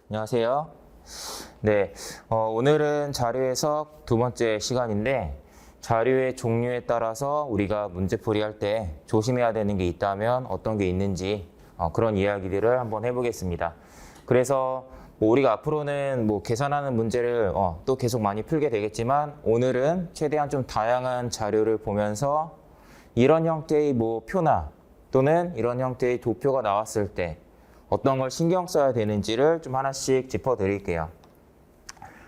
안녕하세요. 네, 오늘은 자료 해석 두 번째 시간인데 자료의 종류에 따라서 우리가 문제풀이 할 때 조심해야 되는 게 있다면 어떤 게 있는지 그런 이야기들을 한번 해보겠습니다. 그래서 뭐 우리가 앞으로는 뭐 계산하는 문제를 또 계속 많이 풀게 되겠지만 오늘은 최대한 좀 다양한 자료를 보면서 이런 형태의 뭐 표나 또는 이런 형태의 도표가 나왔을 때 어떤 걸 신경 써야 되는지를 좀 하나씩 짚어드릴게요.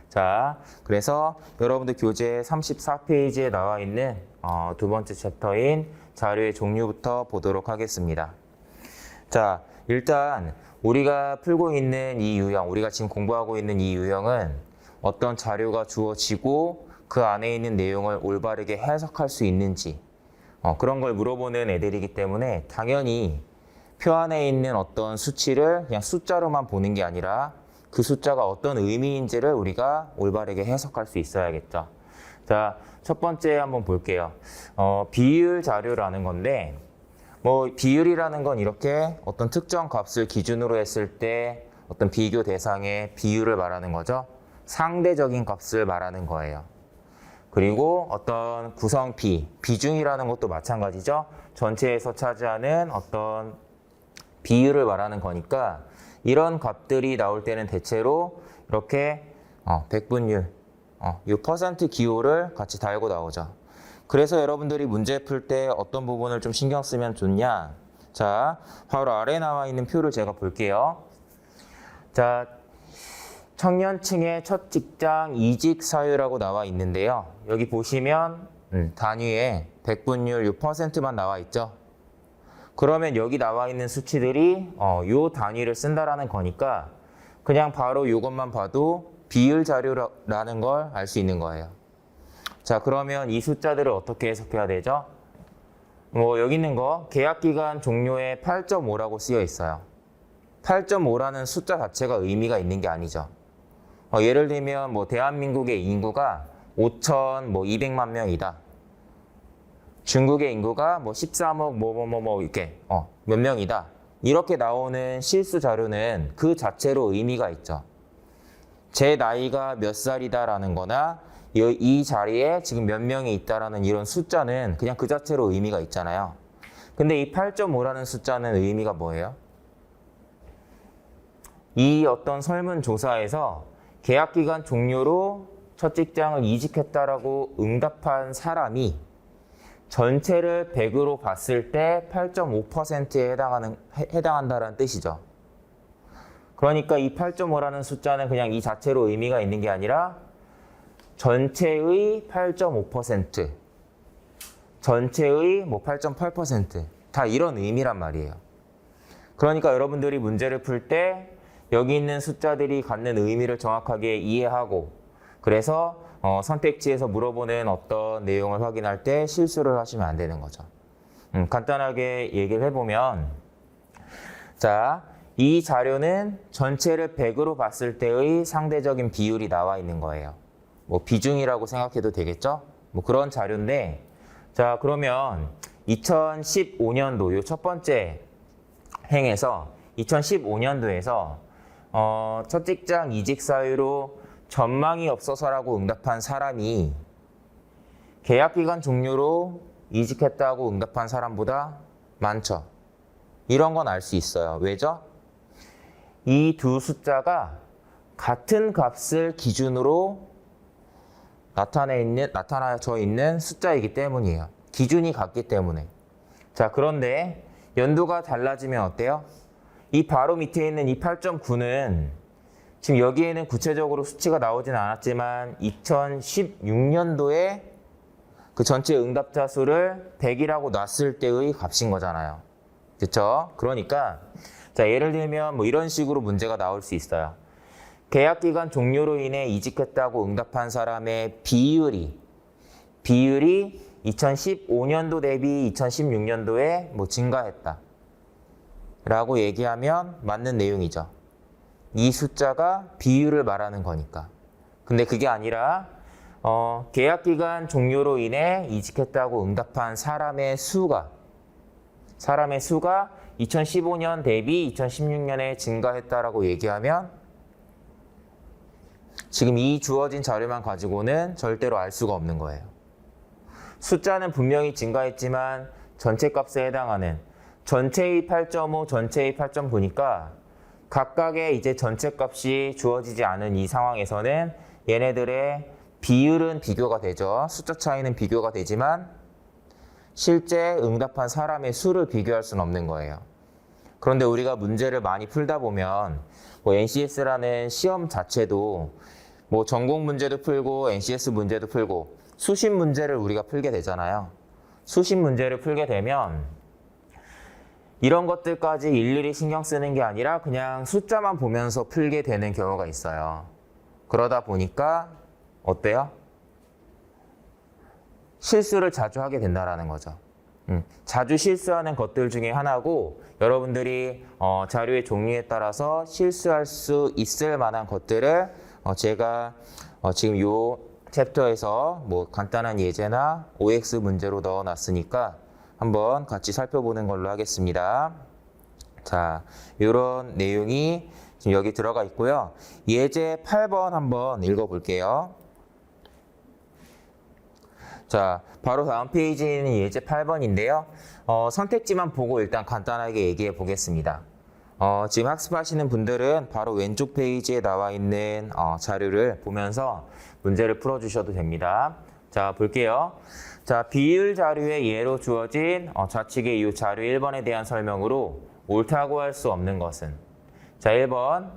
자, 그래서 여러분들 교재 34페이지에 나와 있는 두 번째 챕터인 자료의 종류부터 보도록 하겠습니다. 자, 일단 우리가 풀고 있는 이 유형, 우리가 지금 공부하고 있는 이 유형은 어떤 자료가 주어지고 그 안에 있는 내용을 올바르게 해석할 수 있는지 그런 걸 물어보는 애들이기 때문에 당연히 표 안에 있는 어떤 수치를 그냥 숫자로만 보는 게 아니라 그 숫자가 어떤 의미인지를 우리가 올바르게 해석할 수 있어야겠죠. 자, 첫 번째 한번 볼게요. 비율 자료라는 건데 뭐 비율이라는 건 이렇게 어떤 특정 값을 기준으로 했을 때 어떤 비교 대상의 비율을 말하는 거죠. 상대적인 값을 말하는 거예요. 그리고 어떤 구성비, 비중이라는 것도 마찬가지죠. 전체에서 차지하는 어떤 비율을 말하는 거니까 이런 값들이 나올 때는 대체로 이렇게 백분율, 이 퍼센트 기호를 같이 달고 나오죠. 그래서 여러분들이 문제 풀 때 어떤 부분을 좀 신경 쓰면 좋냐? 자, 바로 아래에 나와 있는 표를 제가 볼게요. 자, 청년층의 첫 직장 이직 사유라고 나와 있는데요. 여기 보시면 단위에 백분율 이 퍼센트만 나와 있죠. 그러면 여기 나와 있는 수치들이 요 단위를 쓴다라는 거니까 그냥 바로 이것만 봐도 비율 자료라는 걸 알 수 있는 거예요. 자, 그러면 이 숫자들을 어떻게 해석해야 되죠? 뭐 여기 있는 거 계약기간 종료에 8.5라고 쓰여 있어요. 8.5라는 숫자 자체가 의미가 있는 게 아니죠. 예를 들면 뭐 대한민국의 인구가 5,200만 명이다. 중국의 인구가 뭐 13억 이렇게 몇 명이다. 이렇게 나오는 실수 자료는 그 자체로 의미가 있죠. 제 나이가 몇 살이다라는 거나 이 자리에 지금 몇 명이 있다라는 이런 숫자는 그냥 그 자체로 의미가 있잖아요. 근데 이 8.5라는 숫자는 의미가 뭐예요? 이 어떤 설문조사에서 계약기간 종료로 첫 직장을 이직했다라고 응답한 사람이 전체를 100으로 봤을 때 8.5%에 해당한다는 뜻이죠. 그러니까 이 8.5라는 숫자는 그냥 이 자체로 의미가 있는 게 아니라 전체의 8.5%, 전체의 뭐 8.8%, 다 이런 의미란 말이에요. 그러니까 여러분들이 문제를 풀 때 여기 있는 숫자들이 갖는 의미를 정확하게 이해하고 그래서 선택지에서 물어보는 어떤 내용을 확인할 때 실수를 하시면 안 되는 거죠. 간단하게 얘기를 해보면 자, 이 자료는 전체를 100으로 봤을 때의 상대적인 비율이 나와 있는 거예요. 뭐 비중이라고 생각해도 되겠죠? 뭐 그런 자료인데 자, 그러면 2015년도 요 첫 번째 행에서 2015년도에서 첫 직장 이직 사유로 전망이 없어서라고 응답한 사람이 계약기간 종료로 이직했다고 응답한 사람보다 많죠. 이런 건 알 수 있어요. 왜죠? 이 두 숫자가 같은 값을 기준으로 나타나져 있는 숫자이기 때문이에요. 기준이 같기 때문에. 자, 그런데 연도가 달라지면 어때요? 이 바로 밑에 있는 이 8.9는 지금 여기에는 구체적으로 수치가 나오진 않았지만 2016년도에 그 전체 응답자 수를 100이라고 놨을 때의 값인 거잖아요. 그렇죠? 그러니까 자, 예를 들면 뭐 이런 식으로 문제가 나올 수 있어요. 계약기간 종료로 인해 이직했다고 응답한 사람의 비율이 2015년도 대비 2016년도에 뭐 증가했다 라고 얘기하면 맞는 내용이죠. 이 숫자가 비율을 말하는 거니까. 근데 그게 아니라 계약기간 종료로 인해 이직했다고 응답한 사람의 수가 2015년 대비 2016년에 증가했다라고 얘기하면 지금 이 주어진 자료만 가지고는 절대로 알 수가 없는 거예요. 숫자는 분명히 증가했지만 전체 값에 해당하는 전체의 8.5, 전체의 8.9니까 각각의 이제 전체 값이 주어지지 않은 이 상황에서는 얘네들의 비율은 비교가 되죠. 숫자 차이는 비교가 되지만 실제 응답한 사람의 수를 비교할 수는 없는 거예요. 그런데 우리가 문제를 많이 풀다 보면 뭐 NCS라는 시험 자체도 뭐 전공 문제도 풀고 NCS 문제도 풀고 수십 문제를 우리가 풀게 되잖아요. 수십 문제를 풀게 되면 이런 것들까지 일일이 신경 쓰는 게 아니라 그냥 숫자만 보면서 풀게 되는 경우가 있어요. 그러다 보니까 어때요? 실수를 자주 하게 된다는 거죠. 자주 실수하는 것들 중에 하나고 여러분들이 자료의 종류에 따라서 실수할 수 있을 만한 것들을 제가 지금 요 챕터에서 뭐 간단한 예제나 OX 문제로 넣어놨으니까 한번 같이 살펴보는 걸로 하겠습니다. 자, 이런 내용이 지금 여기 들어가 있고요. 예제 8번 한번 읽어볼게요. 자, 바로 다음 페이지는 예제 8번인데요. 선택지만 보고 일단 간단하게 얘기해 보겠습니다. 지금 학습하시는 분들은 바로 왼쪽 페이지에 나와 있는 자료를 보면서 문제를 풀어주셔도 됩니다. 자, 볼게요. 자, 비율 자료의 예로 주어진 좌측의 이 자료 1번에 대한 설명으로 옳다고 할 수 없는 것은? 자, 1번.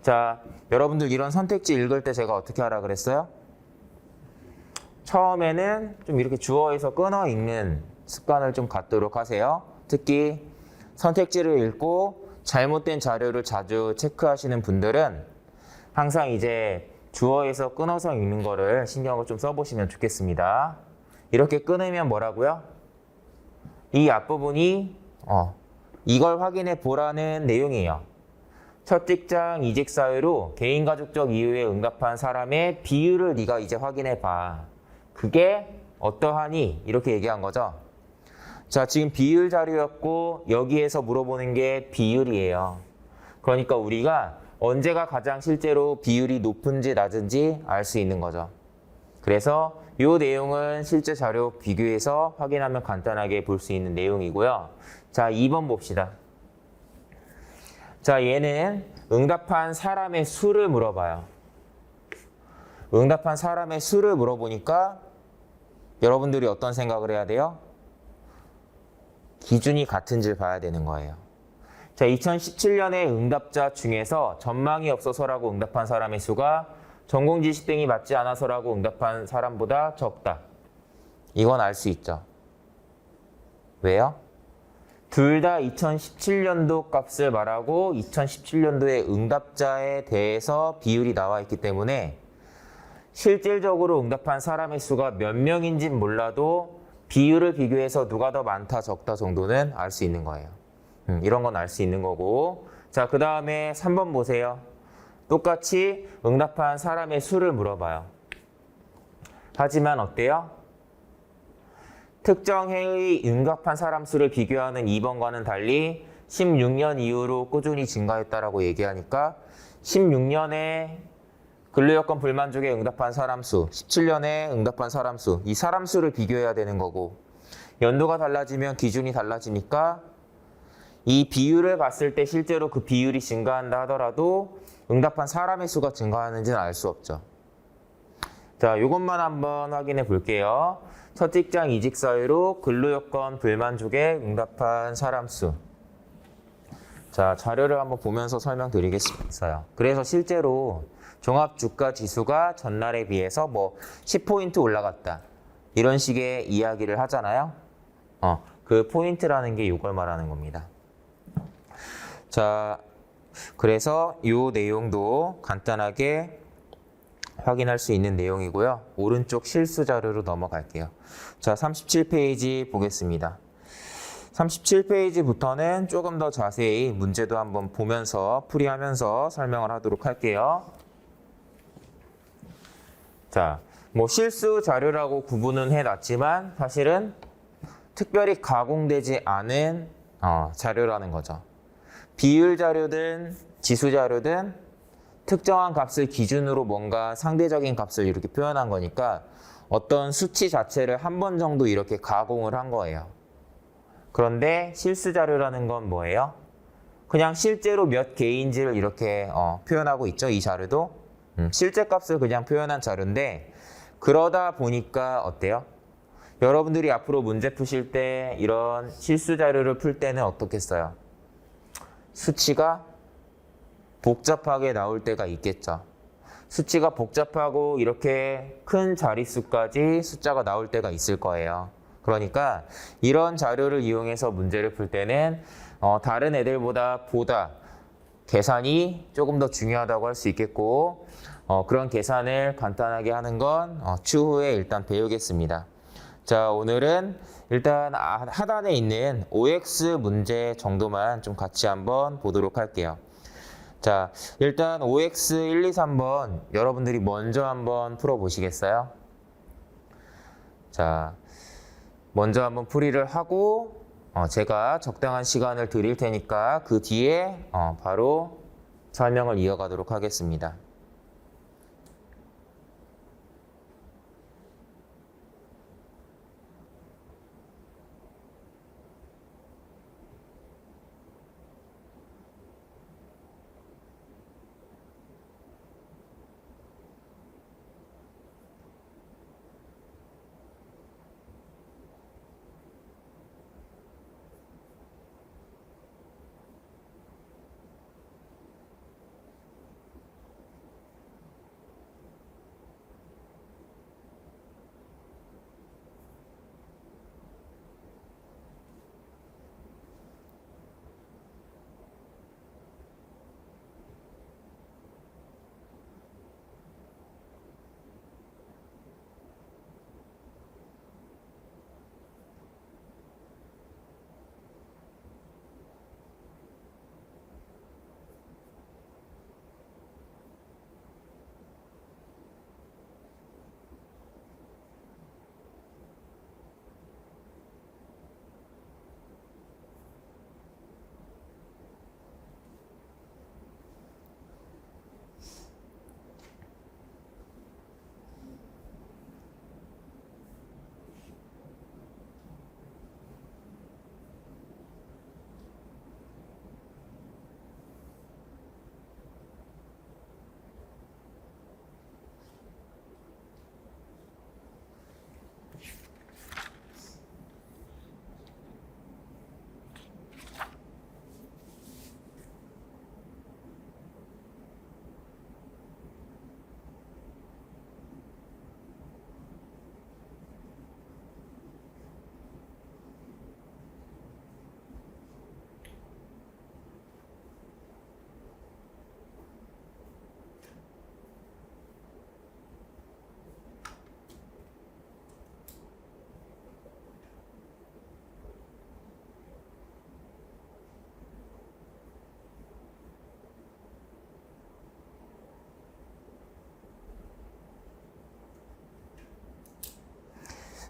자, 여러분들 이런 선택지 읽을 때 제가 어떻게 하라 그랬어요? 처음에는 좀 이렇게 주어에서 끊어 읽는 습관을 좀 갖도록 하세요. 특히 선택지를 읽고 잘못된 자료를 자주 체크하시는 분들은 항상 이제 주어에서 끊어서 읽는 거를 신경을 좀 써보시면 좋겠습니다. 이렇게 끊으면 뭐라고요? 이 앞부분이 이걸 확인해 보라는 내용이에요. 첫 직장 이직 사유로 개인가족적 이유에 응답한 사람의 비율을 네가 이제 확인해 봐. 그게 어떠하니? 이렇게 얘기한 거죠. 자, 지금 비율 자료였고 여기에서 물어보는 게 비율이에요. 그러니까 우리가 언제가 가장 실제로 비율이 높은지 낮은지 알 수 있는 거죠. 그래서 이 내용은 실제 자료 비교해서 확인하면 간단하게 볼 수 있는 내용이고요. 자, 2번 봅시다. 자, 얘는 응답한 사람의 수를 물어봐요. 응답한 사람의 수를 물어보니까 여러분들이 어떤 생각을 해야 돼요? 기준이 같은지를 봐야 되는 거예요. 자, 2017년에 응답자 중에서 전망이 없어서라고 응답한 사람의 수가 전공 지식 등이 맞지 않아서라고 응답한 사람보다 적다. 이건 알 수 있죠. 왜요? 둘 다 2017년도 값을 말하고 2017년도의 응답자에 대해서 비율이 나와 있기 때문에 실질적으로 응답한 사람의 수가 몇 명인지는 몰라도 비율을 비교해서 누가 더 많다 적다 정도는 알 수 있는 거예요. 이런 건 알 수 있는 거고. 자, 그 다음에 3번 보세요. 똑같이 응답한 사람의 수를 물어봐요. 하지만 어때요? 특정 해의 응답한 사람 수를 비교하는 2번과는 달리 16년 이후로 꾸준히 증가했다라고 얘기하니까 16년에 근로여건 불만족에 응답한 사람 수, 17년에 응답한 사람 수, 이 사람 수를 비교해야 되는 거고 연도가 달라지면 기준이 달라지니까 이 비율을 봤을 때 실제로 그 비율이 증가한다 하더라도 응답한 사람의 수가 증가하는지는 알 수 없죠. 자, 이것만 한번 확인해 볼게요. 첫 직장 이직 사유로 근로여건 불만족에 응답한 사람 수. 자, 자료를 한번 보면서 설명드리겠어요. 그래서 실제로 종합주가지수가 전날에 비해서 뭐 10포인트 올라갔다. 이런 식의 이야기를 하잖아요. 그 포인트라는 게 이걸 말하는 겁니다. 자, 그래서 이 내용도 간단하게 확인할 수 있는 내용이고요. 오른쪽 실수 자료로 넘어갈게요. 자, 37페이지 보겠습니다. 37페이지부터는 조금 더 자세히 문제도 한번 보면서 풀이하면서 설명을 하도록 할게요. 자, 뭐 실수 자료라고 구분은 해놨지만 사실은 특별히 가공되지 않은 자료라는 거죠. 비율 자료든 지수 자료든 특정한 값을 기준으로 뭔가 상대적인 값을 이렇게 표현한 거니까 어떤 수치 자체를 한 번 정도 이렇게 가공을 한 거예요. 그런데 실수 자료라는 건 뭐예요? 그냥 실제로 몇 개인지를 이렇게 표현하고 있죠. 이 자료도. 실제 값을 그냥 표현한 자료인데 그러다 보니까 어때요? 여러분들이 앞으로 문제 푸실 때 이런 실수 자료를 풀 때는 어떻겠어요? 수치가 복잡하게 나올 때가 있겠죠. 수치가 복잡하고 이렇게 큰 자릿수까지 숫자가 나올 때가 있을 거예요. 그러니까 이런 자료를 이용해서 문제를 풀 때는 다른 애들보다 계산이 조금 더 중요하다고 할 수 있겠고 그런 계산을 간단하게 하는 건 추후에 일단 배우겠습니다. 자, 오늘은 일단 하단에 있는 OX 문제 정도만 좀 같이 한번 보도록 할게요. 자, 일단 OX 1, 2, 3번 여러분들이 먼저 한번 풀어보시겠어요? 자, 먼저 한번 풀이를 하고 제가 적당한 시간을 드릴 테니까 그 뒤에 바로 설명을 이어가도록 하겠습니다.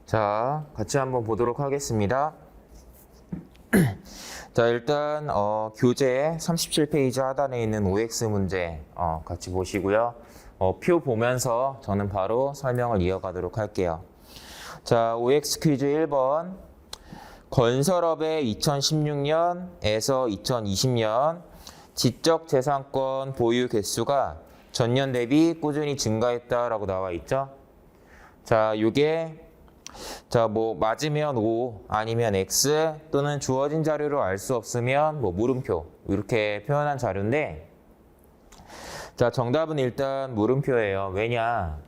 자, 같이 한번 보도록 하겠습니다. 자, 일단 교재 37페이지 하단에 있는 OX 문제 같이 보시고요. 표 보면서 저는 바로 설명을 이어가도록 할게요. 자, OX 퀴즈 1번. 건설업의 2016년에서 2020년 지적재산권 보유 개수가 전년 대비 꾸준히 증가했다라고 나와 있죠. 자, 이게 뭐 맞으면 O 아니면 X 또는 주어진 자료로 알 수 없으면 뭐 물음표 이렇게 표현한 자료인데 자, 정답은 일단 물음표예요. 왜냐?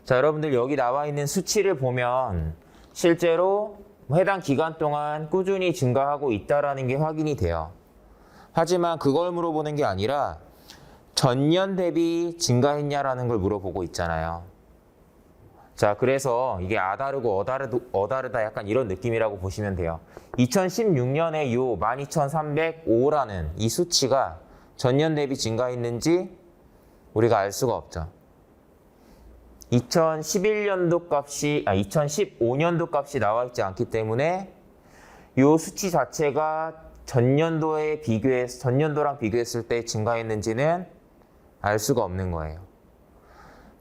자, 여러분들 여기 나와 있는 수치를 보면 실제로 해당 기간 동안 꾸준히 증가하고 있다라는 게 확인이 돼요. 하지만 그걸 물어보는 게 아니라 전년 대비 증가했냐라는 걸 물어보고 있잖아요. 자, 그래서 이게 아다르고 어다르다 약간 이런 느낌이라고 보시면 돼요. 2016년에 요 12,305라는 이 수치가 전년 대비 증가했는지 우리가 알 수가 없죠. 2015년도 값이 나와 있지 않기 때문에 요 수치 자체가 전년도랑 비교했을 때 증가했는지는 알 수가 없는 거예요.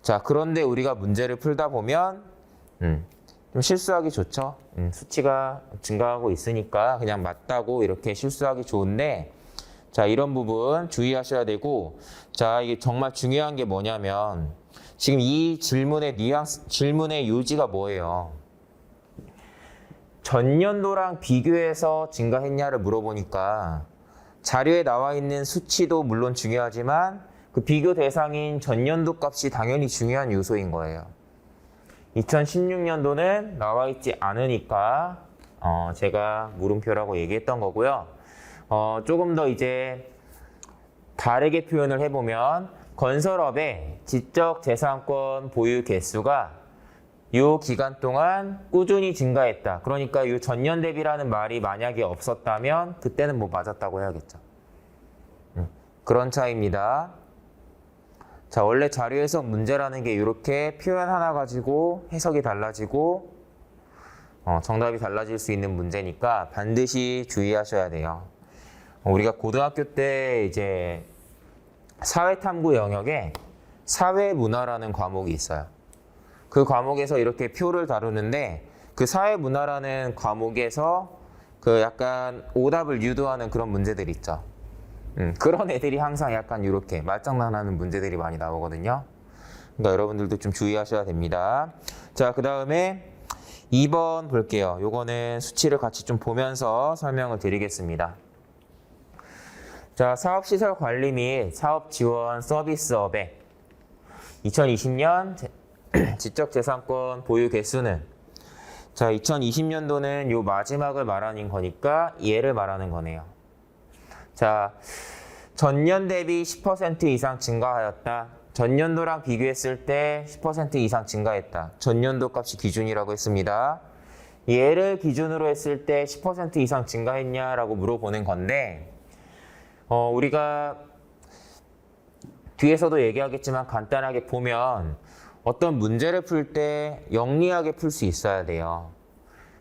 자, 그런데 우리가 문제를 풀다 보면 좀 실수하기 좋죠. 수치가 증가하고 있으니까 그냥 맞다고 이렇게 실수하기 좋은데, 자, 이런 부분 주의하셔야 되고, 자, 이게 정말 중요한 게 뭐냐면 지금 이 질문의 뉘앙스, 질문의 요지가 뭐예요? 전년도랑 비교해서 증가했냐를 물어보니까 자료에 나와 있는 수치도 물론 중요하지만 그 비교 대상인 전년도 값이 당연히 중요한 요소인 거예요. 2016년도는 나와 있지 않으니까 제가 물음표라고 얘기했던 거고요. 조금 더 이제 다르게 표현을 해보면 건설업의 지적재산권 보유 개수가 이 기간 동안 꾸준히 증가했다. 그러니까 이 전년 대비라는 말이 만약에 없었다면 그때는 뭐 맞았다고 해야겠죠. 그런 차이입니다. 자, 원래 자료 해석 문제라는 게 이렇게 표현 하나 가지고 해석이 달라지고 정답이 달라질 수 있는 문제니까 반드시 주의하셔야 돼요. 우리가 고등학교 때 이제 사회탐구 영역에 사회문화라는 과목이 있어요. 그 과목에서 이렇게 표를 다루는데 그 사회문화라는 과목에서 그 약간 오답을 유도하는 그런 문제들 있죠. 그런 애들이 항상 약간 이렇게 말장난하는 문제들이 많이 나오거든요. 그러니까 여러분들도 좀 주의하셔야 됩니다. 자, 그 다음에 2번 볼게요. 요거는 수치를 같이 좀 보면서 설명을 드리겠습니다. 자, 사업시설 관리 및 사업지원 서비스업의 2020년 지적재산권 보유 개수는, 자, 2020년도는 요 마지막을 말하는 거니까 얘를 말하는 거네요. 자, 전년 대비 10% 이상 증가하였다. 전년도랑 비교했을 때 10% 이상 증가했다. 전년도 값이 기준이라고 했습니다. 얘를 기준으로 했을 때 10% 이상 증가했냐라고 물어보는 건데, 우리가 뒤에서도 얘기하겠지만 간단하게 보면 어떤 문제를 풀 때 영리하게 풀 수 있어야 돼요.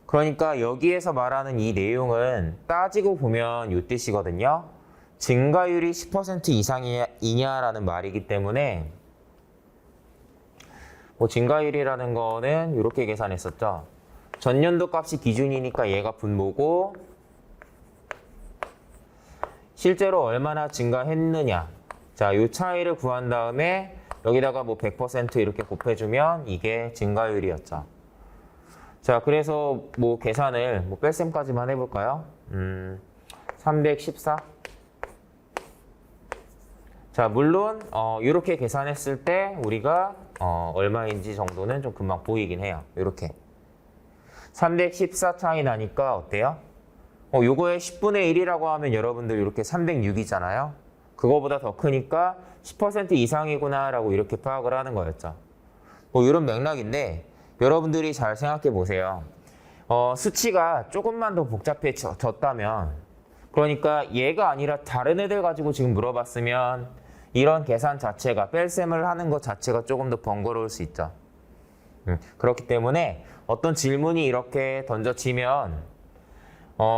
그러니까 여기에서 말하는 이 내용은 따지고 보면 이 뜻이거든요. 증가율이 10% 이상이냐라는 말이기 때문에 뭐 증가율이라는 거는 이렇게 계산했었죠. 전년도 값이 기준이니까 얘가 분모고 실제로 얼마나 증가했느냐. 자, 이 차이를 구한 다음에 여기다가 뭐 100% 이렇게 곱해주면 이게 증가율이었죠. 자, 그래서 뭐 계산을 뭐 뺄셈까지만 해볼까요? 314. 자, 물론 이렇게 계산했을 때 우리가 얼마인지 정도는 좀 금방 보이긴 해요. 이렇게 314 차이 나니까 어때요? 요거의 10분의 1이라고 하면 여러분들 이렇게 306이잖아요. 그거보다 더 크니까 10% 이상이구나 라고 이렇게 파악을 하는 거였죠. 뭐 이런 맥락인데 여러분들이 잘 생각해 보세요. 수치가 조금만 더 복잡해졌다면, 그러니까 얘가 아니라 다른 애들 가지고 지금 물어봤으면 이런 계산 자체가, 뺄셈을 하는 것 자체가 조금 더 번거로울 수 있죠. 그렇기 때문에 어떤 질문이 이렇게 던져지면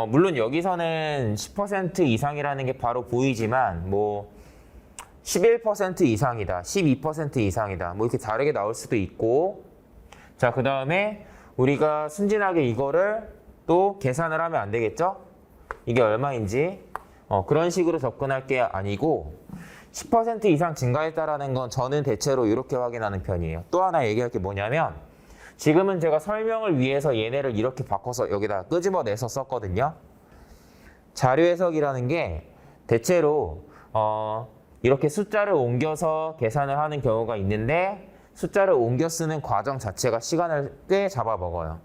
물론 여기서는 10% 이상이라는 게 바로 보이지만 뭐 11% 이상이다, 12% 이상이다, 뭐 이렇게 다르게 나올 수도 있고, 자, 그 다음에 우리가 순진하게 이거를 또 계산을 하면 안 되겠죠? 이게 얼마인지 그런 식으로 접근할 게 아니고 10% 이상 증가했다라는 건 저는 대체로 이렇게 확인하는 편이에요. 또 하나 얘기할 게 뭐냐면 지금은 제가 설명을 위해서 얘네를 이렇게 바꿔서 여기다 끄집어내서 썼거든요. 자료 해석이라는 게 대체로 이렇게 숫자를 옮겨서 계산을 하는 경우가 있는데 숫자를 옮겨 쓰는 과정 자체가 시간을 꽤 잡아먹어요.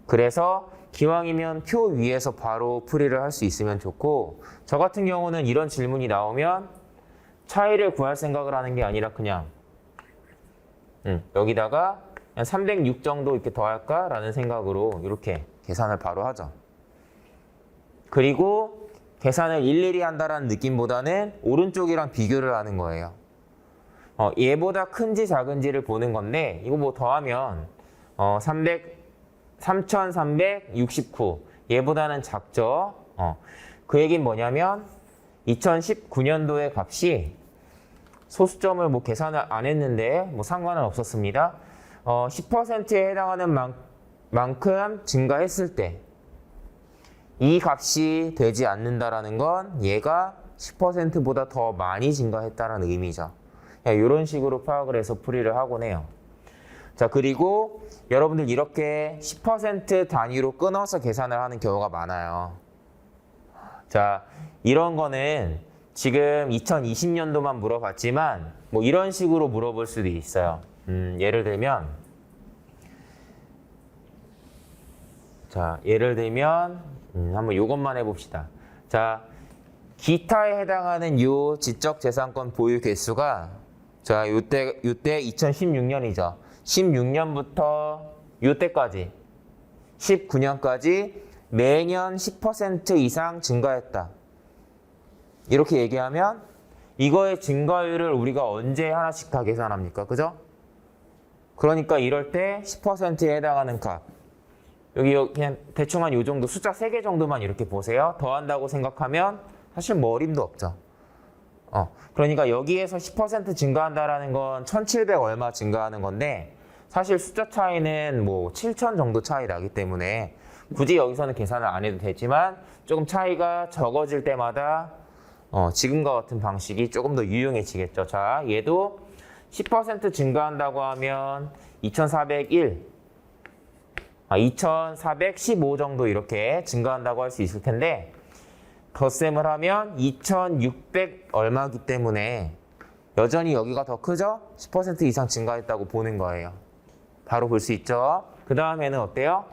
그래서 기왕이면 표 위에서 바로 풀이를 할 수 있으면 좋고, 저 같은 경우는 이런 질문이 나오면 차이를 구할 생각을 하는 게 아니라 그냥 여기다가 306 정도 이렇게 더할까? 라는 생각으로 이렇게 계산을 바로 하죠. 그리고 계산을 일일이 한다라는 느낌보다는 오른쪽이랑 비교를 하는 거예요. 얘보다 큰지 작은지를 보는 건데, 이거 뭐 더하면 3369, 얘보다는 작죠. 그 얘기는 뭐냐면 2019년도의 값이 소수점을 뭐 계산을 안 했는데 뭐 상관은 없었습니다. 10%에 해당하는 만큼 증가했을 때 이 값이 되지 않는다라는 건 얘가 10%보다 더 많이 증가했다라는 의미죠. 이런 식으로 파악을 해서 풀이를 하곤 해요. 자, 그리고 여러분들 이렇게 10% 단위로 끊어서 계산을 하는 경우가 많아요. 자, 이런 거는 지금 2020년도만 물어봤지만 뭐 이런 식으로 물어볼 수도 있어요. 예를 들면 한번 이것만 해봅시다. 자, 기타에 해당하는 요 지적재산권 보유 개수가 자, 요때 2016년이죠. 16년부터 요때까지 19년까지 매년 10% 이상 증가했다. 이렇게 얘기하면 이거의 증가율을 우리가 언제 하나씩 다 계산합니까? 그죠? 그러니까 이럴 때 10%에 해당하는 값. 여기 그냥 대충 한 요 정도 숫자 3개 정도만 이렇게 보세요. 더한다고 생각하면 사실 뭐 어림도 없죠. 그러니까 여기에서 10% 증가한다라는 건 1700 얼마 증가하는 건데 사실 숫자 차이는 뭐 7000 정도 차이 나기 때문에 굳이 여기서는 계산을 안 해도 되지만 조금 차이가 적어질 때마다 지금과 같은 방식이 조금 더 유용해지겠죠. 자, 얘도 10% 증가한다고 하면 2415 정도 이렇게 증가한다고 할 수 있을 텐데 덧셈을 하면 2600 얼마기 때문에 여전히 여기가 더 크죠? 10% 이상 증가했다고 보는 거예요. 바로 볼 수 있죠? 그 다음에는 어때요?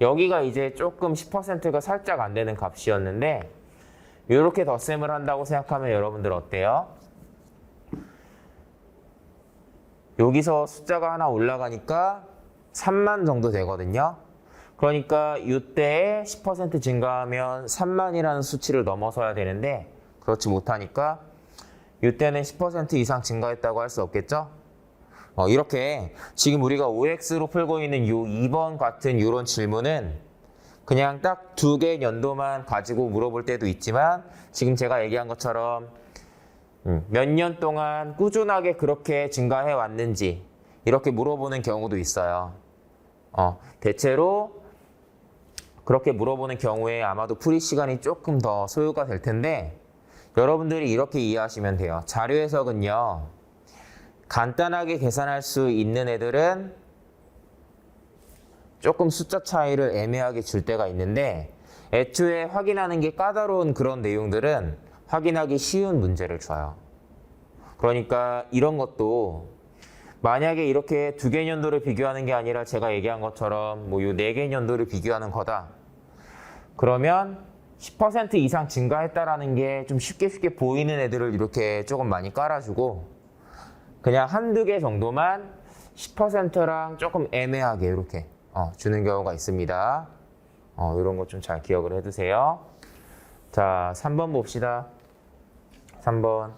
여기가 이제 조금 10%가 살짝 안 되는 값이었는데 이렇게 덧셈을 한다고 생각하면 여러분들 어때요? 여기서 숫자가 하나 올라가니까 3만 정도 되거든요. 그러니까 이때 10% 증가하면 3만이라는 수치를 넘어서야 되는데 그렇지 못하니까 이때는 10% 이상 증가했다고 할 수 없겠죠? 이렇게 지금 우리가 OX로 풀고 있는 요 2번 같은 이런 질문은 그냥 딱 2개 연도만 가지고 물어볼 때도 있지만 지금 제가 얘기한 것처럼 몇 년 동안 꾸준하게 그렇게 증가해 왔는지 이렇게 물어보는 경우도 있어요. 대체로 그렇게 물어보는 경우에 아마도 풀이 시간이 조금 더 소요가 될 텐데 여러분들이 이렇게 이해하시면 돼요. 자료 해석은요. 간단하게 계산할 수 있는 애들은 조금 숫자 차이를 애매하게 줄 때가 있는데 애초에 확인하는 게 까다로운 그런 내용들은 확인하기 쉬운 문제를 줘요. 그러니까 이런 것도 만약에 이렇게 2개 연도를 비교하는 게 아니라 제가 얘기한 것처럼 뭐 요 4개 연도를 비교하는 거다. 그러면 10% 이상 증가했다라는 게 좀 쉽게 보이는 애들을 이렇게 조금 많이 깔아주고 그냥 한두 개 정도만 10%랑 조금 애매하게 이렇게 주는 경우가 있습니다. 이런 거 좀 잘 기억을 해두세요. 자, 3번 봅시다. 3번.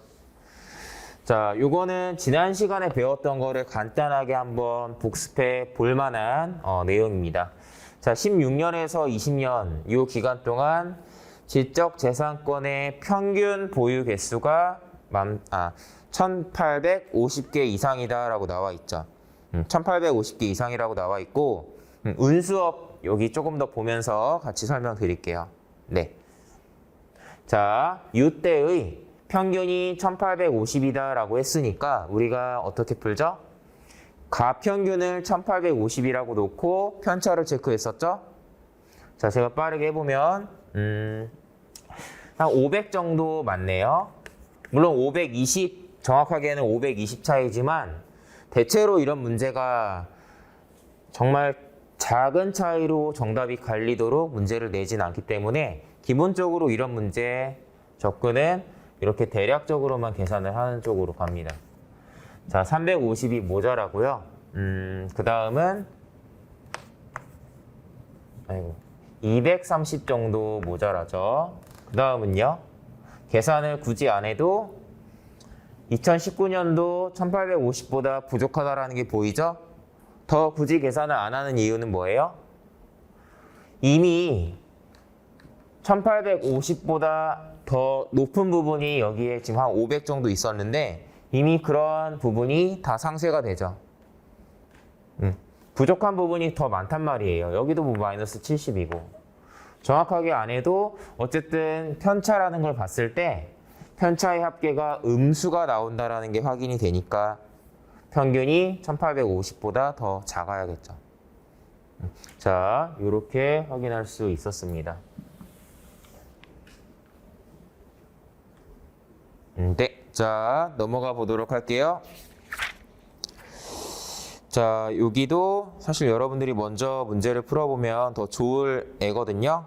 자, 요거는 지난 시간에 배웠던 거를 간단하게 한번 복습해 볼 만한 내용입니다. 자, 16년에서 20년 요 기간 동안 지적재산권의 평균 보유 개수가 1850개 이상이다라고 나와 있죠. 1850개 이상이라고 나와 있고 운수업 여기 조금 더 보면서 같이 설명드릴게요. 네. 자, 이때의 평균이 1850이다라고 했으니까 우리가 어떻게 풀죠? 가평균을 1850이라고 놓고 편차를 체크했었죠? 자, 제가 빠르게 해보면 한 500 정도 맞네요. 물론 520, 정확하게는 520 차이지만 대체로 이런 문제가 정말 작은 차이로 정답이 갈리도록 문제를 내진 않기 때문에 기본적으로 이런 문제 접근은 이렇게 대략적으로만 계산을 하는 쪽으로 갑니다. 자, 350이 모자라고요. 그 다음은 230 정도 모자라죠. 그 다음은요. 계산을 굳이 안 해도 2019년도 1850보다 부족하다라는 게 보이죠? 더 굳이 계산을 안 하는 이유는 뭐예요? 이미 1850보다 더 높은 부분이 여기에 지금 한 500 정도 있었는데 이미 그런 부분이 다 상쇄가 되죠. 부족한 부분이 더 많단 말이에요. 여기도 뭐 마이너스 70이고. 정확하게 안 해도 어쨌든 편차라는 걸 봤을 때 편차의 합계가 음수가 나온다라는 게 확인이 되니까 평균이 1850보다 더 작아야겠죠. 자, 이렇게 확인할 수 있었습니다. 네, 자, 넘어가 보도록 할게요. 자, 여기도 사실 여러분들이 먼저 문제를 풀어보면 더 좋을 애거든요.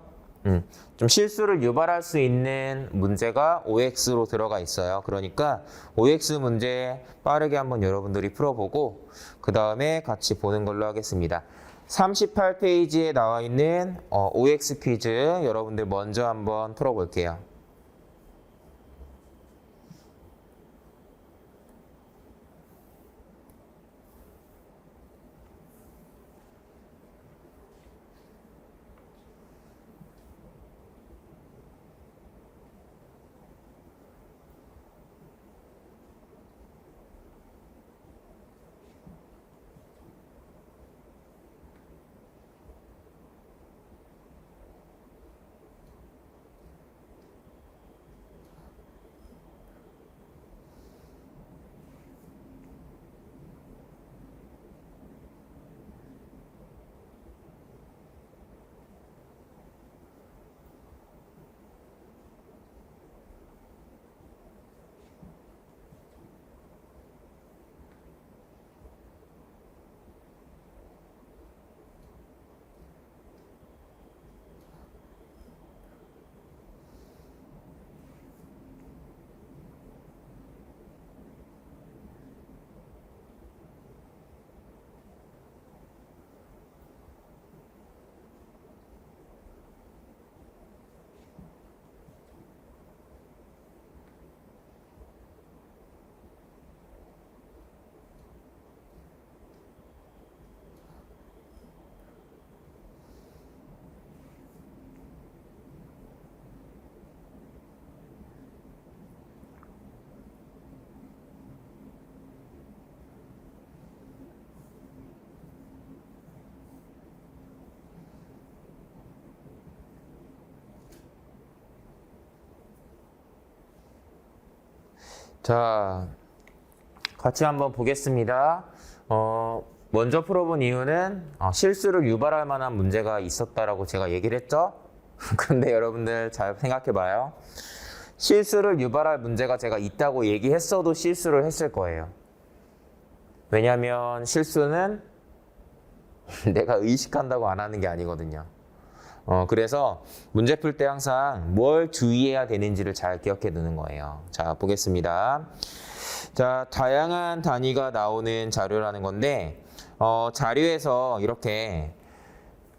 좀 실수를 유발할 수 있는 문제가 OX로 들어가 있어요. 그러니까 OX 문제 빠르게 한번 여러분들이 풀어보고 그 다음에 같이 보는 걸로 하겠습니다. 38페이지에 나와 있는 OX 퀴즈 여러분들 먼저 한번 풀어볼게요. 자, 같이 한번 보겠습니다. 먼저 풀어본 이유는 실수를 유발할 만한 문제가 있었다라고 제가 얘기를 했죠. 그런데 여러분들 잘 생각해봐요. 실수를 유발할 문제가 제가 있다고 얘기했어도 실수를 했을 거예요. 왜냐하면 실수는 내가 의식한다고 안 하는 게 아니거든요. 그래서 문제 풀 때 항상 뭘 주의해야 되는지를 잘 기억해 두는 거예요. 자, 보겠습니다. 자, 다양한 단위가 나오는 자료라는 건데, 자료에서 이렇게,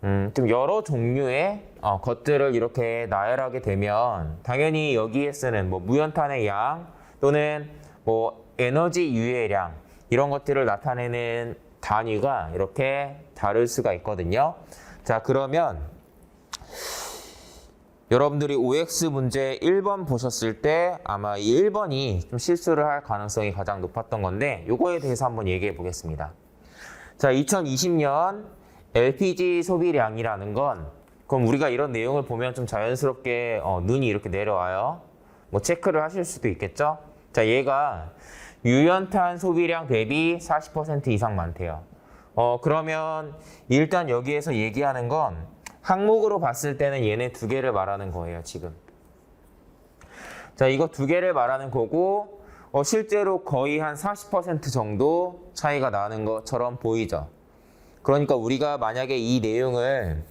좀 여러 종류의 것들을 이렇게 나열하게 되면, 당연히 여기에 쓰는 뭐 무연탄의 양, 또는 뭐 에너지 유예량, 이런 것들을 나타내는 단위가 이렇게 다를 수가 있거든요. 자, 그러면, 여러분들이 OX 문제 1번 보셨을 때 아마 이 1번이 좀 실수를 할 가능성이 가장 높았던 건데 요거에 대해서 한번 얘기해 보겠습니다. 자, 2020년 LPG 소비량이라는 건 그럼 우리가 이런 내용을 보면 좀 자연스럽게 눈이 이렇게 내려와요. 뭐 체크를 하실 수도 있겠죠. 자, 얘가 유연탄 소비량 대비 40% 이상 많대요. 그러면 일단 여기에서 얘기하는 건 항목으로 봤을 때는 얘네 두 개를 말하는 거예요, 지금. 자, 이거 두 개를 말하는 거고, 실제로 거의 한 40% 정도 차이가 나는 것처럼 보이죠. 그러니까 우리가 만약에 이 내용을,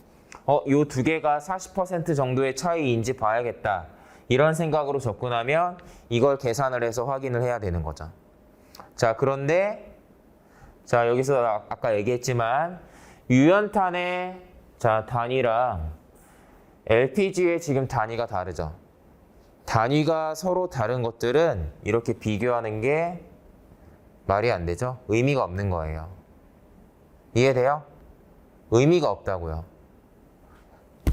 요 두 개가 40% 정도의 차이인지 봐야겠다. 이런 생각으로 접근하면 이걸 계산을 해서 확인을 해야 되는 거죠. 자, 그런데, 자, 여기서 아까 얘기했지만, 유연탄의 자, 단위랑 LPG의 지금 단위가 다르죠. 단위가 서로 다른 것들은 이렇게 비교하는 게 말이 안 되죠. 의미가 없는 거예요. 이해돼요? 의미가 없다고요.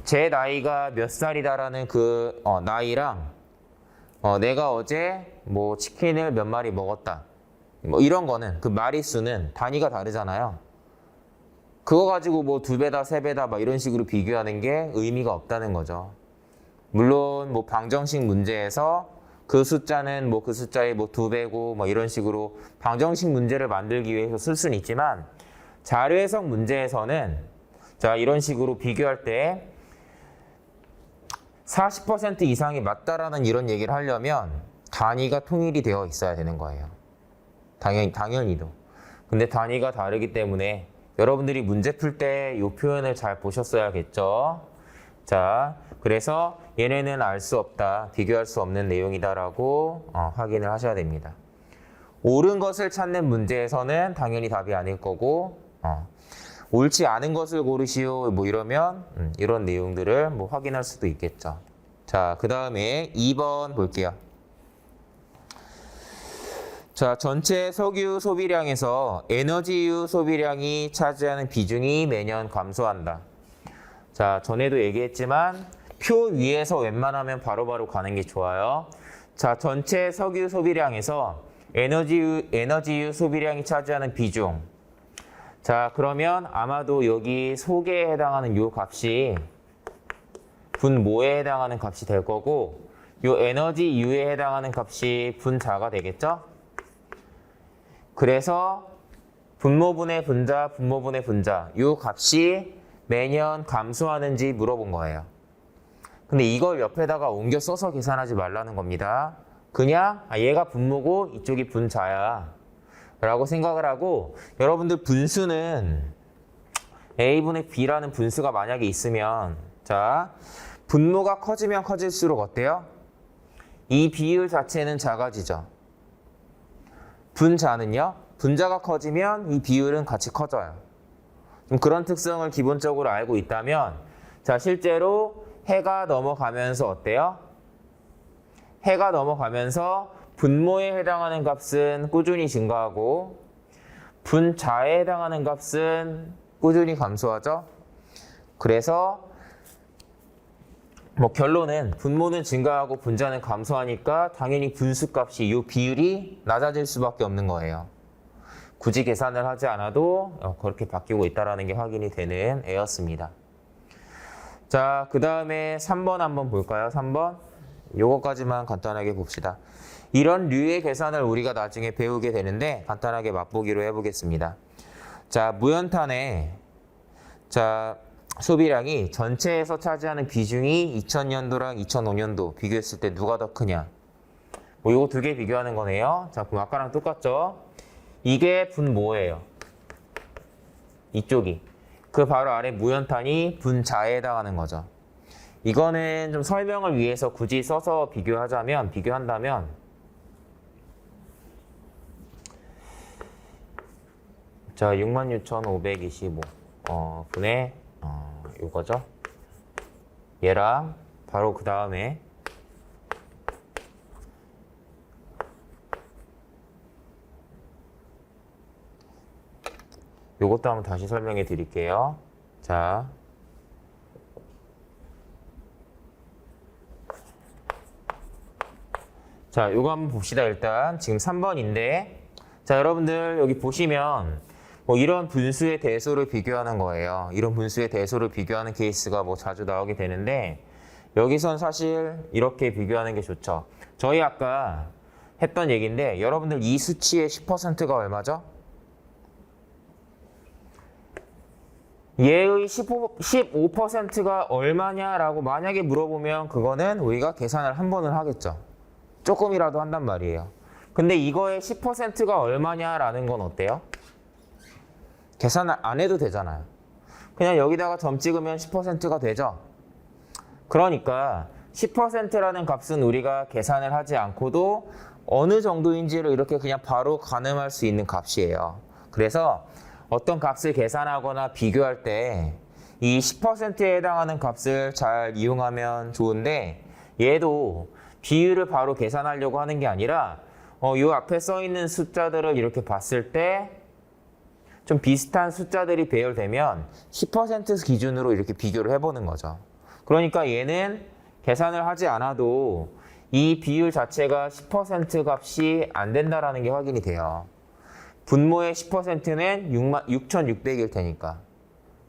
제 나이가 몇 살이다라는 그 나이랑 내가 어제 뭐 치킨을 몇 마리 먹었다. 뭐 이런 거는 그 마리수는 단위가 다르잖아요. 그거 가지고 뭐 2배다, 3배다 막 이런 식으로 비교하는 게 의미가 없다는 거죠. 물론 뭐 방정식 문제에서 그 숫자는 뭐 그 숫자의 뭐 2배고 뭐 이런 식으로 방정식 문제를 만들기 위해서 쓸 수는 있지만 자료 해석 문제에서는 자 이런 식으로 비교할 때 40% 이상이 맞다라는 이런 얘기를 하려면 단위가 통일이 되어 있어야 되는 거예요. 당연히도. 근데 단위가 다르기 때문에 여러분들이 문제 풀 때 이 표현을 잘 보셨어야겠죠. 자, 그래서 얘네는 알 수 없다, 비교할 수 없는 내용이다라고 확인을 하셔야 됩니다. 옳은 것을 찾는 문제에서는 당연히 답이 아닐 거고 옳지 않은 것을 고르시오 뭐 이러면 이런 내용들을 뭐 확인할 수도 있겠죠. 자, 그 다음에 2번 볼게요. 자, 전체 석유 소비량에서 에너지유 소비량이 차지하는 비중이 매년 감소한다. 자, 전에도 얘기했지만 표 위에서 웬만하면 바로바로 가는 게 좋아요. 자, 전체 석유 소비량에서 에너지유 소비량이 차지하는 비중. 자, 그러면 아마도 여기 속에 해당하는 요 값이 분모에 해당하는 값이 될 거고 요 에너지유에 해당하는 값이 분자가 되겠죠? 그래서 분모분의 분자, 분모분의 분자 요 값이 매년 감소하는지 물어본 거예요. 근데 이걸 옆에다가 옮겨 써서 계산하지 말라는 겁니다. 그냥 얘가 분모고 이쪽이 분자야 라고 생각을 하고 여러분들 분수는 A분의 B라는 분수가 만약에 있으면 자 분모가 커지면 커질수록 어때요? 이 비율 자체는 작아지죠. 분자는요? 분자가 커지면 이 비율은 같이 커져요. 좀 그런 특성을 기본적으로 알고 있다면 자 실제로 해가 넘어가면서 어때요? 해가 넘어가면서 분모에 해당하는 값은 꾸준히 증가하고 분자에 해당하는 값은 꾸준히 감소하죠. 그래서 뭐 결론은 분모는 증가하고 분자는 감소하니까 당연히 분수값이 이 비율이 낮아질 수밖에 없는 거예요. 굳이 계산을 하지 않아도 그렇게 바뀌고 있다는 게 확인이 되는 애였습니다. 자, 그 다음에 3번 한번 볼까요? 3번. 요거까지만 간단하게 봅시다. 이런 류의 계산을 우리가 나중에 배우게 되는데 간단하게 맛보기로 해보겠습니다. 자, 무연탄의 자 소비량이 전체에서 차지하는 비중이 2000년도랑 2005년도 비교했을 때 누가 더 크냐? 뭐 요거 두 개 비교하는 거네요. 자, 그럼 아까랑 똑같죠? 이게 분모예요. 이쪽이. 그 바로 아래 무연탄이 분자에 해당하는 거죠. 이거는 좀 설명을 위해서 굳이 써서 비교한다면 자 66,525 분의 요거죠. 얘랑 바로 그 다음에 요것도 한번 다시 설명해 드릴게요. 자, 요거 한번 봅시다. 일단 지금 3번인데 자, 여러분들 여기 보시면 뭐 이런 분수의 대소를 비교하는 거예요. 이런 분수의 대소를 비교하는 케이스가 뭐 자주 나오게 되는데 여기선 사실 이렇게 비교하는 게 좋죠. 저희 아까 했던 얘기인데 여러분들 이 수치의 10%가 얼마죠? 얘의 15%가 얼마냐라고 만약에 물어보면 그거는 우리가 계산을 한 번은 하겠죠. 조금이라도 한단 말이에요. 근데 이거의 10%가 얼마냐라는 건 어때요? 계산을 안 해도 되잖아요. 그냥 여기다가 점 찍으면 10%가 되죠. 그러니까 10%라는 값은 우리가 계산을 하지 않고도 어느 정도인지를 이렇게 그냥 바로 가늠할 수 있는 값이에요. 그래서 어떤 값을 계산하거나 비교할 때 이 10%에 해당하는 값을 잘 이용하면 좋은데 얘도 비율을 바로 계산하려고 하는 게 아니라 이 앞에 써 있는 숫자들을 이렇게 봤을 때 좀 비슷한 숫자들이 배열되면 10% 기준으로 이렇게 비교를 해보는 거죠. 그러니까 얘는 계산을 하지 않아도 이 비율 자체가 10% 값이 안 된다라는 게 확인이 돼요. 분모의 10%는 6,600일 테니까.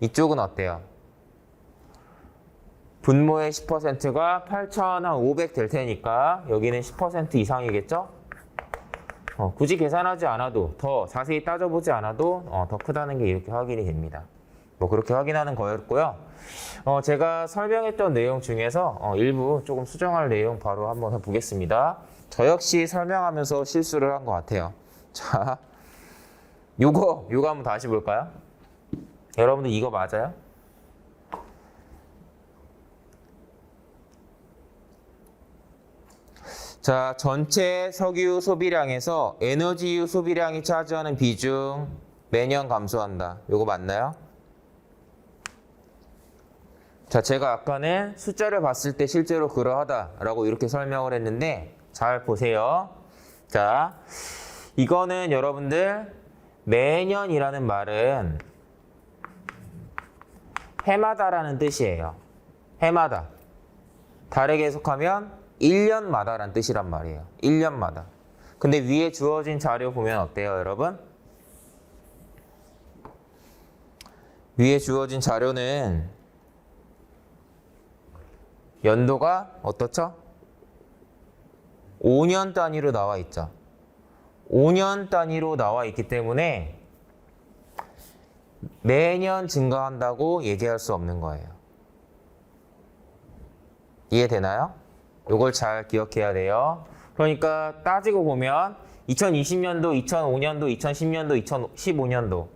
이쪽은 어때요? 분모의 10%가 8,500 될 테니까 여기는 10% 이상이겠죠? 굳이 계산하지 않아도, 더 자세히 따져보지 않아도 더 크다는 게 이렇게 확인이 됩니다. 뭐 그렇게 확인하는 거였고요. 제가 설명했던 내용 중에서 일부 조금 수정할 내용 바로 한번 해보겠습니다. 저 역시 설명하면서 실수를 한 것 같아요. 자, 요거 한번 다시 볼까요? 여러분들 이거 맞아요? 자, 전체 석유 소비량에서 에너지유 소비량이 차지하는 비중 매년 감소한다. 요거 맞나요? 자, 제가 아까는 숫자를 봤을 때 실제로 그러하다라고 이렇게 설명을 했는데 잘 보세요. 자, 이거는 여러분들 매년이라는 말은 해마다라는 뜻이에요. 해마다. 다르게 해석하면 1년마다라는 뜻이란 말이에요. 1년마다. 근데 위에 주어진 자료 보면 어때요, 여러분? 위에 주어진 자료는 연도가 어떻죠? 5년 단위로 나와 있죠. 5년 단위로 나와 있기 때문에 매년 증가한다고 얘기할 수 없는 거예요. 이해되나요? 이걸 잘 기억해야 돼요. 그러니까 따지고 보면 2020년도, 2005년도, 2010년도, 2015년도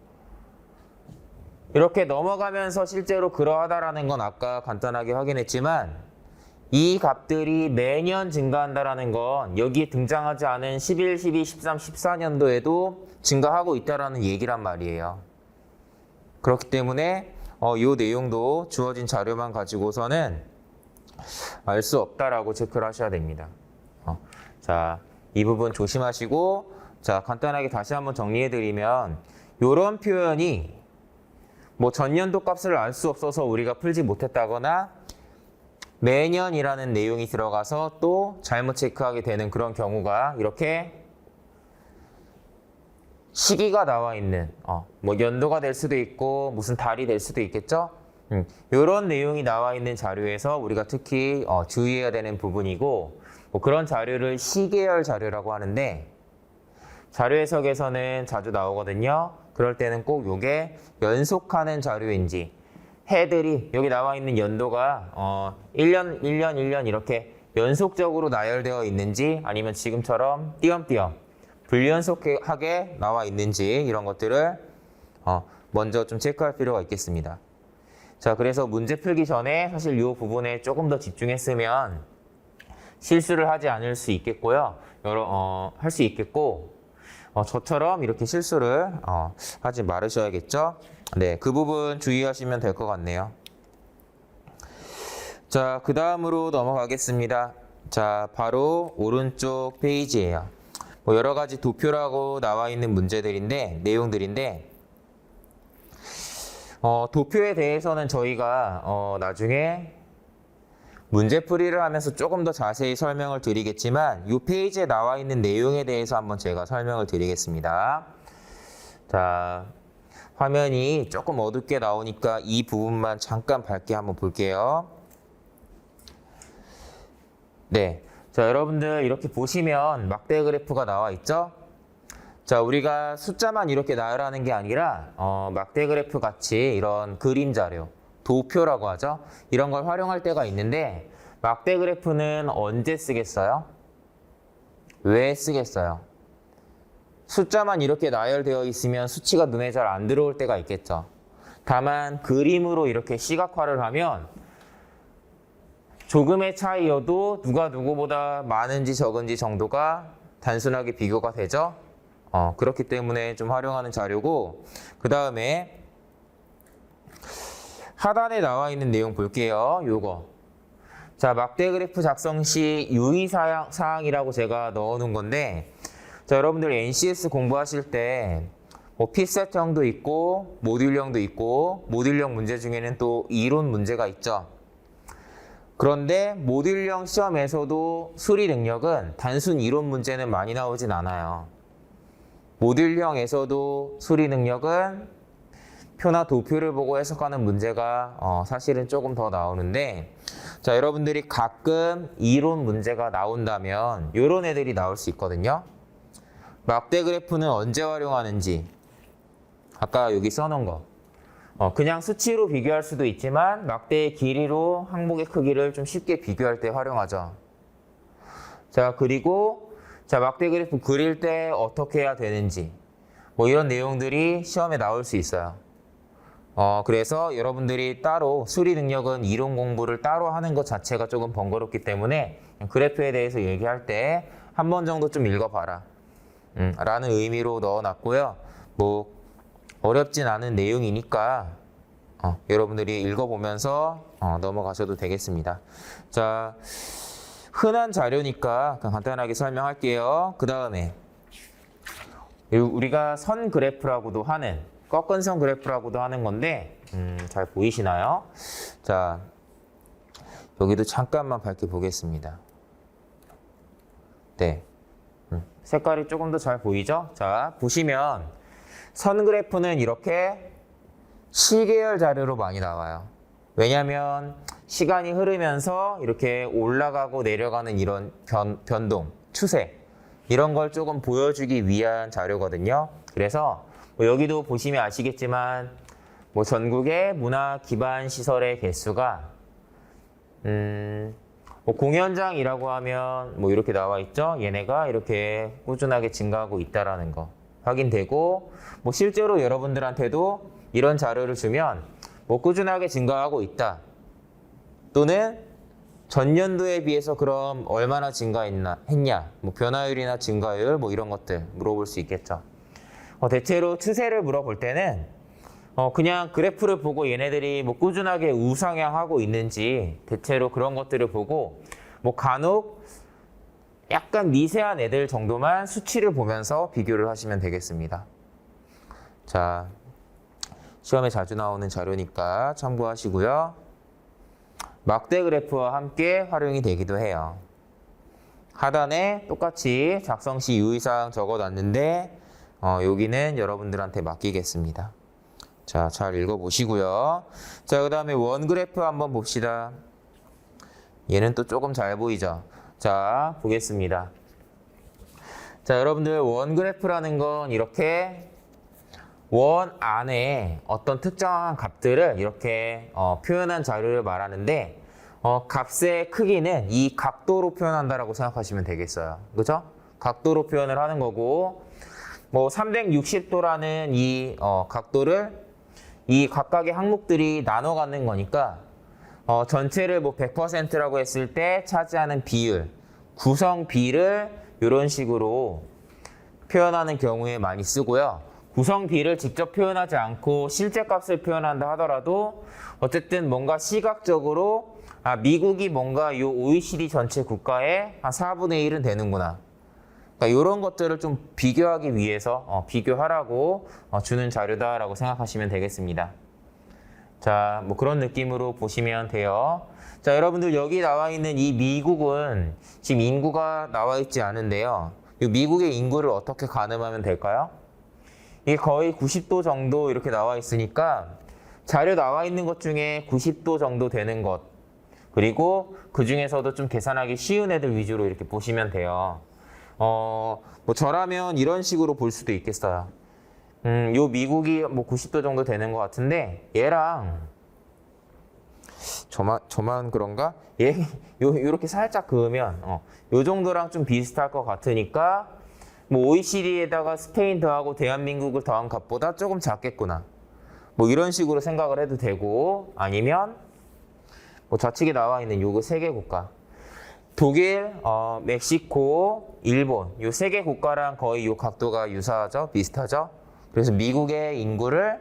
이렇게 넘어가면서 실제로 그러하다라는 건 아까 간단하게 확인했지만 이 값들이 매년 증가한다라는 건 여기에 등장하지 않은 11, 12, 13, 14년도에도 증가하고 있다라는 얘기란 말이에요. 그렇기 때문에 이 내용도 주어진 자료만 가지고서는 알 수 없다라고 체크를 하셔야 됩니다. 자, 이 부분 조심하시고, 자, 간단하게 다시 한번 정리해드리면 이런 표현이 뭐 전년도 값을 알 수 없어서 우리가 풀지 못했다거나 매년이라는 내용이 들어가서 또 잘못 체크하게 되는 그런 경우가 이렇게 시기가 나와 있는 뭐 연도가 될 수도 있고 무슨 달이 될 수도 있겠죠. 이런 내용이 나와 있는 자료에서 우리가 특히 주의해야 되는 부분이고 뭐 그런 자료를 시계열 자료라고 하는데 자료 해석에서는 자주 나오거든요. 그럴 때는 꼭 이게 연속하는 자료인지 해들이 여기 나와 있는 연도가 1년, 1년, 1년 이렇게 연속적으로 나열되어 있는지 아니면 지금처럼 띄엄띄엄 불연속하게 나와 있는지 이런 것들을 먼저 좀 체크할 필요가 있겠습니다. 자, 그래서 문제 풀기 전에 사실 이 부분에 조금 더 집중했으면 실수를 하지 않을 수 있겠고요. 할 수 있겠고 저처럼 이렇게 실수를 하지 말으셔야겠죠. 네, 그 부분 주의하시면 될 것 같네요. 자, 그 다음으로 넘어가겠습니다. 자, 바로 오른쪽 페이지예요. 뭐 여러 가지 도표라고 나와 있는 문제들인데, 내용들인데, 도표에 대해서는 저희가 나중에 문제풀이를 하면서 조금 더 자세히 설명을 드리겠지만 이 페이지에 나와 있는 내용에 대해서 한번 제가 설명을 드리겠습니다. 자, 화면이 조금 어둡게 나오니까 이 부분만 잠깐 밝게 한번 볼게요. 네, 자, 여러분들 이렇게 보시면 막대 그래프가 나와 있죠? 자, 우리가 숫자만 이렇게 나열하는 게 아니라 막대 그래프 같이 이런 그림 자료, 도표라고 하죠. 이런 걸 활용할 때가 있는데 막대 그래프는 언제 쓰겠어요? 왜 쓰겠어요? 숫자만 이렇게 나열되어 있으면 수치가 눈에 잘 안 들어올 때가 있겠죠. 다만 그림으로 이렇게 시각화를 하면 조금의 차이여도 누가 누구보다 많은지 적은지 정도가 단순하게 비교가 되죠. 그렇기 때문에 좀 활용하는 자료고, 그 다음에 하단에 나와 있는 내용 볼게요. 요거. 자, 막대 그래프 작성 시 유의사항이라고 제가 넣어놓은 건데, 자, 여러분들 NCS 공부하실 때 뭐 피셋형도 있고 모듈형도 있고 모듈형 문제 중에는 또 이론 문제가 있죠. 그런데 모듈형 시험에서도 수리 능력은 단순 이론 문제는 많이 나오진 않아요. 모듈형에서도 수리 능력은 표나 도표를 보고 해석하는 문제가 사실은 조금 더 나오는데, 자, 여러분들이 가끔 이론 문제가 나온다면 이런 애들이 나올 수 있거든요. 막대 그래프는 언제 활용하는지 아까 여기 써놓은 거. 그냥 수치로 비교할 수도 있지만 막대의 길이로 항목의 크기를 좀 쉽게 비교할 때 활용하죠. 자, 그리고 자, 막대 그래프 그릴 때 어떻게 해야 되는지 뭐 이런 내용들이 시험에 나올 수 있어요. 그래서 여러분들이 따로 수리 능력은 이론 공부를 따로 하는 것 자체가 조금 번거롭기 때문에 그래프에 대해서 얘기할 때 한 번 정도 좀 읽어봐라 라는 의미로 넣어놨고요. 뭐 어렵진 않은 내용이니까 여러분들이 읽어보면서 넘어가셔도 되겠습니다. 자, 흔한 자료니까 그냥 간단하게 설명할게요. 그 다음에 우리가 선 그래프라고도 하는 꺾은 선 그래프라고도 하는 건데 잘 보이시나요? 자, 여기도 잠깐만 밝게 보겠습니다. 네, 색깔이 조금 더 잘 보이죠? 자, 보시면 선 그래프는 이렇게 시계열 자료로 많이 나와요. 왜냐하면 시간이 흐르면서 이렇게 올라가고 내려가는 이런 변동, 추세 이런 걸 조금 보여주기 위한 자료거든요. 그래서 뭐 여기도 보시면 아시겠지만 뭐 전국의 문화 기반 시설의 개수가 뭐 공연장이라고 하면 뭐 이렇게 나와 있죠. 얘네가 이렇게 꾸준하게 증가하고 있다라는 거 확인되고, 뭐 실제로 여러분들한테도 이런 자료를 주면 뭐 꾸준하게 증가하고 있다 또는 전년도에 비해서 그럼 얼마나 증가했냐 뭐 변화율이나 증가율 뭐 이런 것들 물어볼 수 있겠죠. 대체로 추세를 물어볼 때는 그냥 그래프를 보고 얘네들이 뭐 꾸준하게 우상향하고 있는지 대체로 그런 것들을 보고 뭐 간혹 약간 미세한 애들 정도만 수치를 보면서 비교를 하시면 되겠습니다. 자, 시험에 자주 나오는 자료니까 참고하시고요. 막대 그래프와 함께 활용이 되기도 해요. 하단에 똑같이 작성 시 유의사항 적어놨는데 여기는 여러분들한테 맡기겠습니다. 자, 잘 읽어보시고요. 자, 그 다음에 원 그래프 한번 봅시다. 얘는 또 조금 잘 보이죠? 자, 보겠습니다. 자, 여러분들 원 그래프라는 건 이렇게 원 안에 어떤 특정한 값들을 이렇게 표현한 자료를 말하는데 값의 크기는 이 각도로 표현한다라고 생각하시면 되겠어요. 그죠? 각도로 표현을 하는 거고, 뭐 360도라는 이 각도를 이 각각의 항목들이 나눠 갖는 거니까 전체를 뭐 100%라고 했을 때 차지하는 비율, 구성 비를 이런 식으로 표현하는 경우에 많이 쓰고요. 구성 비를 직접 표현하지 않고 실제 값을 표현한다 하더라도 어쨌든 뭔가 시각적으로 미국이 뭔가 이 OECD 전체 국가의 한 4분의 1은 되는구나. 그러니까 이런 것들을 좀 비교하기 위해서 비교하라고 주는 자료다라고 생각하시면 되겠습니다. 자, 뭐 그런 느낌으로 보시면 돼요. 자, 여러분들 여기 나와 있는 이 미국은 지금 인구가 나와 있지 않은데요. 이 미국의 인구를 어떻게 가늠하면 될까요? 이게 거의 90도 정도 이렇게 나와 있으니까 자료 나와 있는 것 중에 90도 정도 되는 것, 그리고 그 중에서도 좀 계산하기 쉬운 애들 위주로 이렇게 보시면 돼요. 뭐 저라면 이런 식으로 볼 수도 있겠어요. 요 미국이 뭐 90도 정도 되는 것 같은데 얘랑 저만 그런가? 요렇게 살짝 그으면 요 정도랑 좀 비슷할 것 같으니까 뭐 OECD에다가 스페인 더하고 대한민국을 더한 값보다 조금 작겠구나. 뭐 이런 식으로 생각을 해도 되고, 아니면 뭐 좌측에 나와 있는 요거 세 개 국가. 독일, 멕시코, 일본 요 세 개 국가랑 거의 요 각도가 유사하죠? 비슷하죠? 그래서 미국의 인구를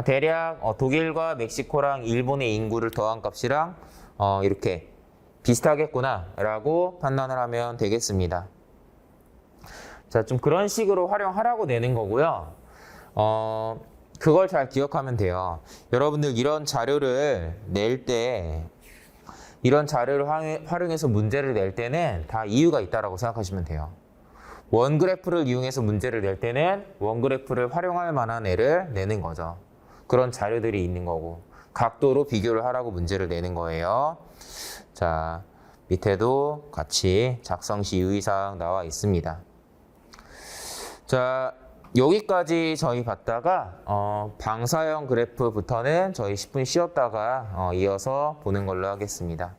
대략 독일과 멕시코랑 일본의 인구를 더한 값이랑 이렇게 비슷하겠구나 라고 판단을 하면 되겠습니다. 자, 좀 그런 식으로 활용하라고 내는 거고요. 그걸 잘 기억하면 돼요. 여러분들 이런 자료를 낼 때, 이런 자료를 활용해서 문제를 낼 때는 다 이유가 있다라고 생각하시면 돼요. 원그래프를 이용해서 문제를 낼 때는 원그래프를 활용할 만한 애를 내는 거죠. 그런 자료들이 있는 거고 각도로 비교를 하라고 문제를 내는 거예요. 자, 밑에도 같이 작성 시 유의사항 나와 있습니다. 자, 여기까지 저희 봤다가 방사형 그래프부터는 저희 10분 쉬었다가 이어서 보는 걸로 하겠습니다.